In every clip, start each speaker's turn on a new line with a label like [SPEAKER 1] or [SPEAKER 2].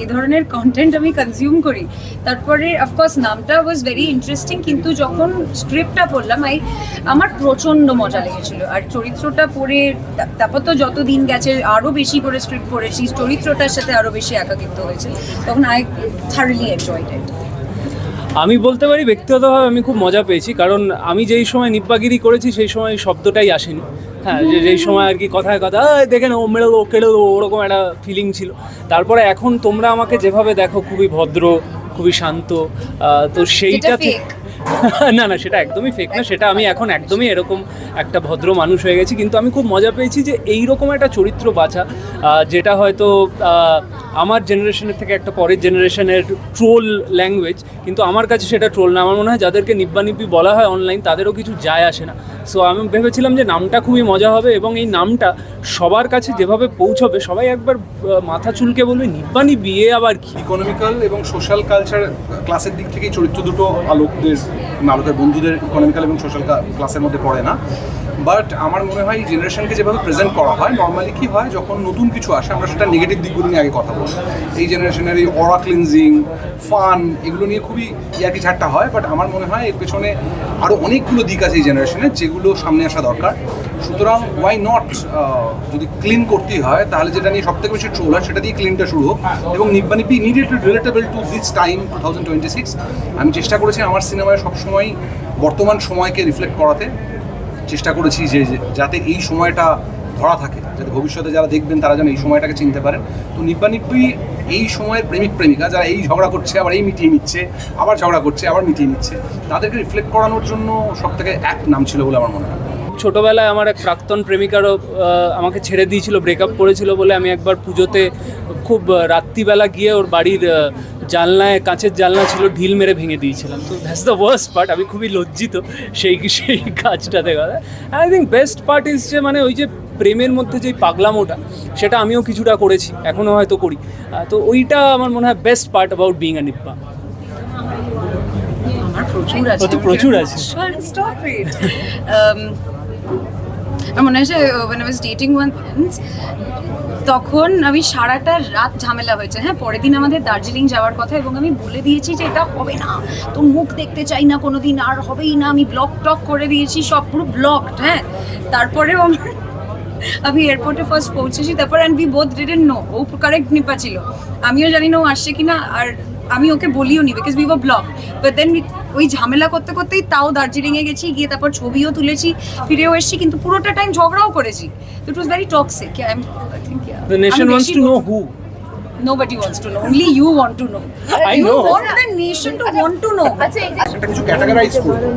[SPEAKER 1] এই ধরনের কন্টেন্ট আমি কনজিউম করি। তারপরে অফকোর্স নামটা ওয়াজ ভেরি ইন্টারেস্টিং, কিন্তু যখন স্ক্রিপ্টটা পড়লাম আমার প্রচণ্ড মজা লেগেছিল। আর চরিত্রটা পড়ে তারপর তো যত দিন গেছে আরও বেশি করে স্ক্রিপ্ট পড়েছি, চরিত্রটার সাথে আরও বেশি একাকিত্ব হয়েছে, তখন আই থারলি এনজয়েড ইট।
[SPEAKER 2] আমি বলতে পারি ব্যক্তিগতভাবে আমি খুব মজা পেয়েছি, কারণ আমি যেই সময় নিব্বাগিরি করেছি সেই সময় শব্দটাই আসেনি। হ্যাঁ, যেই সময় আর কি কথায় কথা দেখে না ও মেরে ও কেড়ে দেবো, ওরকম একটা ফিলিং ছিল। তারপরে এখন তোমরা আমাকে যেভাবে দেখো, খুবই ভদ্র, খুবই শান্ত, তো সেইটা না না, সেটা একদমই ফেক না, সেটা আমি এখন একদমই এরকম একটা ভদ্র মানুষ হয়ে গেছি। কিন্তু আমি খুব মজা পেয়েছি যে এইরকম একটা চরিত্র বাছা, যেটা হয়তো আমার জেনারেশনের থেকে একটা পরের জেনারেশনের ট্রোল ল্যাঙ্গুয়েজ, কিন্তু আমার কাছে সেটা ট্রোল না। আমার মনে হয় যাদেরকে নিব্বানিব্বি বলা হয় অনলাইন, তাদেরও কিছু যায় আসে না। সো আমি ভেবেছিলাম যে নামটা খুবই মজা হবে, এবং এই নামটা সবার কাছে যেভাবে পৌঁছবে, সবাই একবার মাথা চুলকে বলবে নিব্বানিব্বি, এ আবার কি।
[SPEAKER 3] ইকোনমিক্যাল এবং সোশ্যাল কালচার ক্লাসের দিক থেকেই চরিত্র দুটো আলোকের বন্ধুদের ইকোনমিক্যাল এবং সোশ্যাল ক্লাসের মধ্যে পড়ে না। বাট আমার মনে হয় জেনারেশনকে যেভাবে প্রেজেন্ট করা হয়, নর্মালি কী হয়, যখন নতুন কিছু আসে আমরা সেটা নেগেটিভ দিকগুলো নিয়ে আগে কথা বলি। এই জেনারেশনের এই অরা ক্লিনজিং, ফান, এগুলো নিয়ে খুবই ইয়ার্কি ঝাট্টা হয়। বাট আমার মনে হয় এর পেছনে আরও অনেকগুলো দিক আছে এই জেনারেশনের, যেগুলো সামনে আসা দরকার। সুতরাং ওয়াই নট, যদি ক্লিন করতেই হয় তাহলে যেটা নিয়ে সবথেকে বেশি ট্রোল হয় সেটা দিয়ে ক্লিনটা শুরু হোক। এবং nibba nibbi needed relatable to this time 2026। আমি চেষ্টা করেছি আমার সিনেমায় সবসময় বর্তমান সময়কে রিফ্লেক্ট করাতে। চেষ্টা করেছি যে যাতে এই সময়টা ধরা থাকে, যাতে ভবিষ্যতে যারা দেখবেন তারা যেন এই সময়টাকে চিনতে পারেন। তো নিব্বানিব্বি এই সময়ের প্রেমিক প্রেমিকা যারা এই ঝগড়া করছে, আবার এই মিটিয়ে নিচ্ছে, আবার ঝগড়া করছে, আবার মিটিয়ে নিচ্ছে, তাদেরকে রিফ্লেক্ট করানোর জন্য সবথেকে এক নাম ছিল বলে আমার মনে হয়।
[SPEAKER 2] ছোটোবেলায় আমার এক প্রাক্তন প্রেমিকারও আমাকে ছেড়ে দিয়েছিল, ব্রেকআপ করেছিল বলে আমি একবার পুজোতে খুব রাত্রিবেলা গিয়ে ওর বাড়ির জানলায়, কাঁচের জানলা ছিল, ঢিল মেরে ভেঙে দিয়েছিলাম। তো দ্যাটস দ্য ওয়ার্স্ট পার্ট। আমি খুবই লজ্জিত সেই কাজটাতে। I think best part is যে মানে ওই যে প্রেমের মধ্যে যেই পাগলামোটা, সেটা আমিও কিছুটা করেছি, এখনও হয়তো করি। তো ওইটা আমার মনে হয় best part about being a nibba.
[SPEAKER 1] আমার
[SPEAKER 2] প্রচুর আছে।
[SPEAKER 1] আমার মনে হয় যে when I was dating once, তখন আমি সারাটা রাত ঝামেলা হয়েছে। হ্যাঁ, পরের দিন আমাদের দার্জিলিং যাওয়ার কথা, এবং আমি বলে দিয়েছি যে এটা হবে না, তোর মুখ দেখতে চাই না কোনোদিন, আর হবেই না। আমি ব্লক টক করে দিয়েছি, সব পুরো ব্লকড। হ্যাঁ, তারপরেও আমি এয়ারপোর্টে ফার্স্ট পৌঁছেছি, তারপর and we both didn't know ও কারেক্ট নিপা ছিল, আমিও জানি না ও আসছে কিনা, আর আমি ওকে বলিও নি because we were block. But then ওই ঝামেলা করতে করতেই তাও দার্জিলিংয়ে গেছি, গিয়ে তারপর ছবিও তুলেছি, ফিরেও এসেছি, কিন্তু পুরোটা টাইম ঝগড়াও করেছি। It was very toxic. I think
[SPEAKER 2] The nation wants to know who.
[SPEAKER 1] Nobody wants to know. Only you want to know.
[SPEAKER 2] I
[SPEAKER 1] You
[SPEAKER 2] know.
[SPEAKER 1] want the nation to want to know.
[SPEAKER 3] একটা কিছু categorise করবো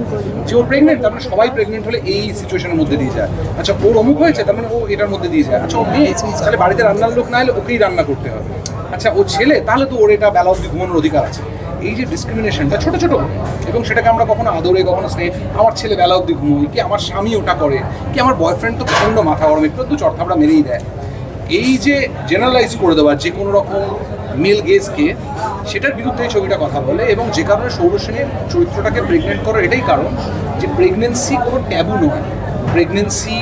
[SPEAKER 3] যে ওর pregnant, তার মানে সবাই pregnant হলে এই সিচুয়েশনের মধ্যে দিয়ে যায়। আচ্ছা, ওর অমুক হয়েছে, তার মানে ও এটার মধ্যে দিয়ে যায়। আচ্ছা, ও মেয়ে, তাহলে বাড়িতে রান্নার লোক না এলে ওকেই রান্না করতে হবে। আচ্ছা, ও ছেলে, তাহলে তো ওর এটা বেলা অব্দি ঘুমানোর অধিকার আছে। এই যে ডিসক্রিমিনেশনটা ছোটো ছোটো, এবং সেটাকে আমরা কখনো আদরে, কখনো স্নেহ, আমার ছেলে বেলা অব্দি ঘুমোয়, কি আমার স্বামী ওটা করে, কি আমার বয়ফ্রেন্ড তো প্রচণ্ড মাথা গরম, একটু চড়থাপড়া মেরেই দেয়। এই যে জেনারেলাইজ করে দেওয়া যে কোনো রকম মেল গেজকে, সেটার বিরুদ্ধে এই ছবিটা কথা বলে। এবং যে কারণে সৌর সেনের চরিত্রটাকে প্রেগনেন্ট করার এটাই কারণ যে প্রেগনেন্সি কোনো ট্যাবু নয়। প্রেগনেন্সি,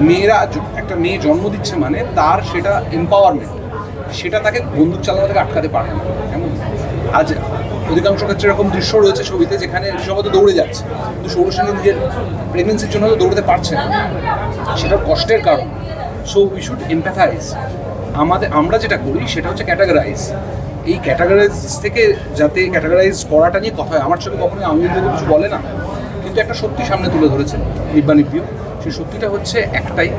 [SPEAKER 3] মেয়েরা একটা মেয়ে জন্ম দিচ্ছে মানে তার সেটা এম্পাওয়ারমেন্ট, সেটা তাকে বন্দুক চালানো থেকে আটকাতে পারে না। এমন আজ অধিকাংশ ক্ষেত্রে এরকম দৃশ্য রয়েছে ছবিতে যেখানে ঋষভ দৌড়ে যাচ্ছে, কিন্তু সৌর সেনের নিজের প্রেগনেন্সির জন্য হয়তো দৌড়তে পারছে না, সেটার কষ্টের কারণ। So we should empathise. আমরা যেটা করি সেটা হচ্ছে ক্যাটাগরাইজ। এই ক্যাটাগরাইজ থেকে যাতে ক্যাটাগরাইজ করাটা নিয়ে কথা হয়, আমার ছবি কখনোই আঙুল দিয়ে কিছু বলে না, কিন্তু একটা সত্যি সামনে তুলে ধরেছে নিব্বানিব্বিও। সেই সত্যিটা হচ্ছে একটাই,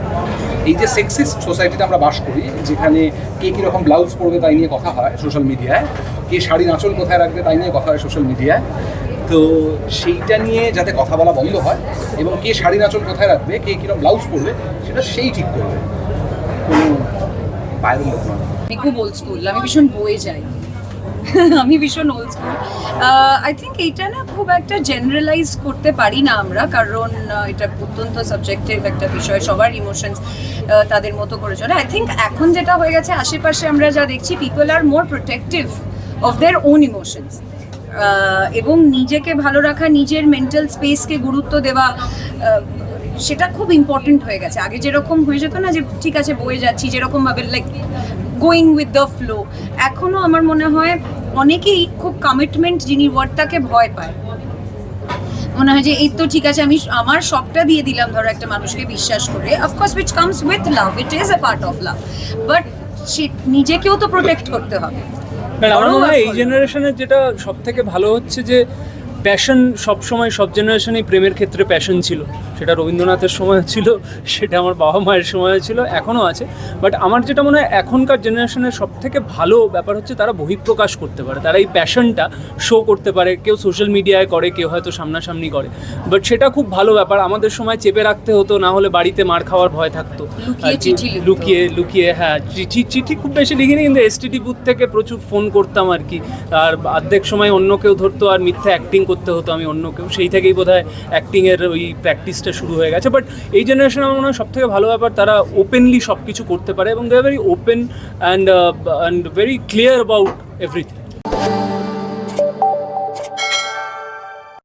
[SPEAKER 3] এই যে সেক্সিস্ট সোসাইটিতে আমরা বাস করি, যেখানে কে কীরকম ব্লাউজ পরবে তাই নিয়ে কথা হয় সোশ্যাল মিডিয়ায়, কে শাড়ির আঁচল কোথায় রাখবে তাই নিয়ে কথা হয় সোশ্যাল মিডিয়ায়। তো সেইটা নিয়ে যাতে কথা বলা বন্ধ হয়, এবং কে শাড়ির আঁচল কোথায় রাখবে, কে কীরকম ব্লাউজ পরবে, সেটা সেই ঠিক করবে, কোনো বাইরের লোক নয়।
[SPEAKER 1] আমি খুব ওল্ড স্কুল, আমি ভীষণ বয়ে যাই। আমি ভীষণ ওল্ড স্কুল। আই থিঙ্ক এইটা না খুব একটা জেনারেলাইজ করতে পারি না আমরা, কারণ এটা অত্যন্ত সাবজেক্টিভ একটা বিষয়, সবার ইমোশনস তাদের মতো করে চলে। আই থিঙ্ক এখন যেটা হয়ে গেছে আশেপাশে আমরা যা দেখছি, people are more protective of their own emotions, এবং নিজেকে ভালো রাখা, নিজের মেন্টাল স্পেসকে গুরুত্ব দেওয়া, সেটা খুব ইম্পর্টেন্ট হয়ে গেছে। আগে যেরকম হয়ে যেত না যে ঠিক আছে বয়ে যাচ্ছি, যেরকমভাবে like going with the flow. এখনও আমার মনে হয় অনেকেই খুব কমিটমেন্ট যিনি ওয়ার্ডটাকে ভয় পায়, মনে হয় যে এই তো ঠিক আছে আমি আমার সবটা দিয়ে দিলাম ধরো একটা মানুষকে বিশ্বাস করে, of course which comes with love, it is a part of love, but নিজেকেও তো প্রোটেক্ট করতে হবে।
[SPEAKER 2] আমার মনে হয় এই জেনারেশনের যেটা সব থেকে ভালো হচ্ছে যে প্যাশন সবসময় সব জেনারেশনেই প্রেমের ক্ষেত্রে প্যাশন ছিল, সেটা রবীন্দ্রনাথের সময় ছিল, সেটা আমার বাবা মায়ের সময় ছিল, এখনও আছে। বাট আমার যেটা মনে হয় এখনকার জেনারেশনের সব থেকে ভালো ব্যাপার হচ্ছে তারা বহিঃপ্রকাশ করতে পারে, তারা এই প্যাশনটা শো করতে পারে, কেউ সোশ্যাল মিডিয়ায় করে, কেউ হয়তো সামনাসামনি করে, বাট সেটা খুব ভালো ব্যাপার। আমাদের সময় চেপে রাখতে হতো, না হলে বাড়িতে মার খাওয়ার ভয় থাকতো, লুকিয়ে হ্যাঁ চিঠি খুব বেশি লিখিনি, কিন্তু এসটিডি বুথ থেকে প্রচুর ফোন করতাম আর কি, আর অর্ধেক সময় অন্য কেউ ধরতো আর মিথ্যে অ্যাক্টিং করতে হতো আমি অন্য কেউ, সেই থেকেই বোধহয় অ্যাক্টিংয়ের ওই প্র্যাকটিসটা শুরু হয়ে গেছে। বাট এই জেনারেশন আমার মনে হয় সব থেকে ভালো ব্যাপার, তারা ওপেনলি সব কিছু করতে পারে এবং they are very open and very clear about everything.